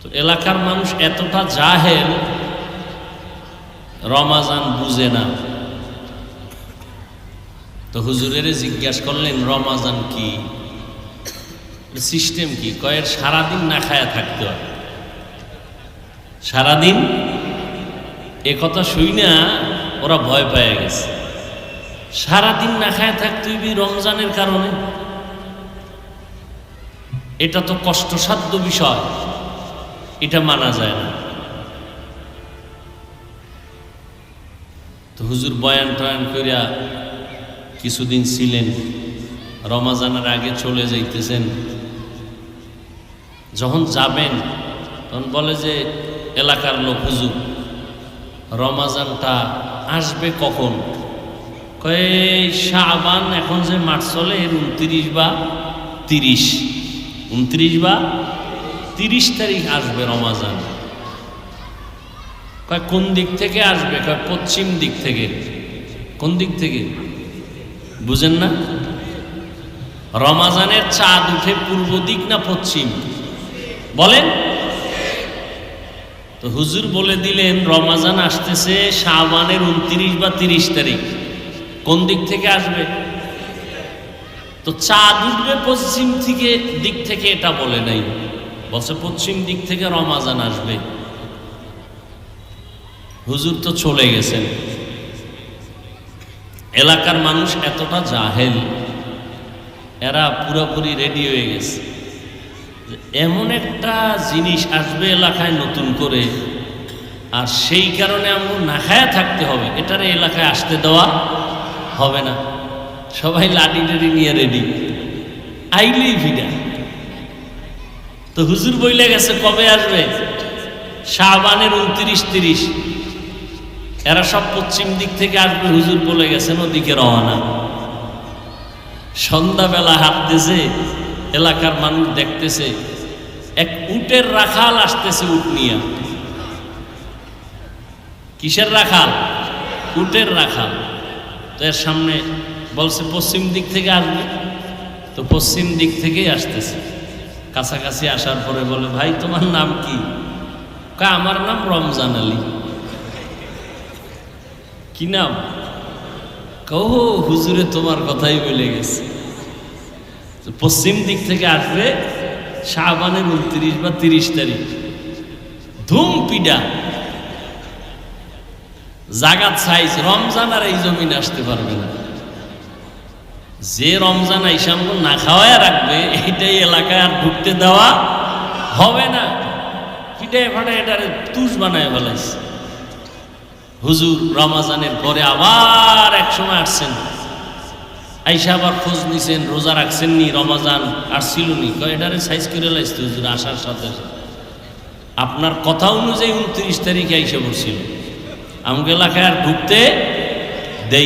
তো এলাকার মানুষ এতটা জাহেল, রমাজান বুঝে না। তো হুজুরের জিজ্ঞাসা করলেন রমাজান কি, সিস্টেম কি? কয়ের সারাদিন না খায়া থাকতে হয়। সারাদিন এ কথা শুই না ওরা ভয় পেয়ে গেছে। সারাদিন না খায়া থাকতে হইবি রমজানের কারণে, এটা তো কষ্টসাধ্য বিষয়, এটা মানা যায় না। তো হুজুর বয়ান টয়ান করিয়া কিছুদিন ছিলেন, রমাজানের আগে চলে যাইতেছেন। যখন যাবেন তখন বলে যে এলাকার লোক, হুজুর রমাজানটা আসবে কখন? কয়ে শাবান এখন যে মাস চলে এর 29 বা 30, 29 বা 30 তারিখ আসবে রমাজান। কয় কোন দিক থেকে আসবে? কয় পশ্চিম দিক থেকে। কোন দিক থেকে বুঝেন না? রমাজানের চাঁদ উঠে পূর্ব দিক না পশ্চিম বলেন? তো হুজুর বলে দিলেন রমাজান আসতেছে শাবানের 29 বা 30 তারিখ। কোন দিক থেকে আসবে? তো চাঁদ উঠবে পশ্চিম থেকে দিক থেকে, এটা বলে নাই, বলছে পশ্চিম দিক থেকে রমাজান আসবে। হুজুর তো চলে গেছেন। এলাকার মানুষ এতটা জাহেল, এরা পুরোপুরি রেডি হয়ে গেছে। এমন একটা জিনিস আসবে এলাকায় নতুন করে, আর সেই কারণে আমরা না খায়া থাকতে হবে, এটারে এলাকায় আসতে দেওয়া হবে না। সবাই লাঠি টাড়ি নিয়ে রেডি, আইলেই ভিড়া। তো হুজুর বইলে গেছে কবে আসবে? শাবানের 29, 30। এরা সব পশ্চিম দিক থেকে আসবে, হুজুর বলে গেছেন ওদিকে রওনা। সন্ধ্যাবেলা হাঁটতেছে, এলাকার মানুষ দেখতেছে এক উটের রাখাল আসতেছে, উট নিয়ে। কিসের রাখাল? উটের রাখাল। তো এর সামনে বলছে পশ্চিম দিক থেকে আসবে, তো পশ্চিম দিক থেকেই আসতেছে। কাছাকাছি আসার পরে বলে, ভাই তোমার নাম কি? কয় আমার নাম রমজান আলী। কি নাম? কহ হুজুরে তোমার কথাই বলে গেছে, পশ্চিম দিক থেকে আসবে শাবানের 29 বা 30 তারিখ। ধুম পিডা জাগাত সাইজ রমজান আর এই জমিন আসতে পারবে না। যে রমজান আইসাম না খাওয়ায় রাখবে, এইটাই এলাকায় আর ঢুকতে দেওয়া হবে না। পিটায় ফাটায় এটারে তুষ বানায় ফেলাইছে। হুজুর রমাজানের পরে আবার এক সময় আসছেন, আইসা আবার খোঁজ নিছেন রোজা রাখছেন নি, রমাজান আসছিল নি? কয় এটারে সাইজ করে লাইছে হুজুর আসার সাথে। আপনার কথা অনুযায়ী 29 তারিখে আইসা পড়ছিল, আমাকে এলাকায় আর ঢুকতে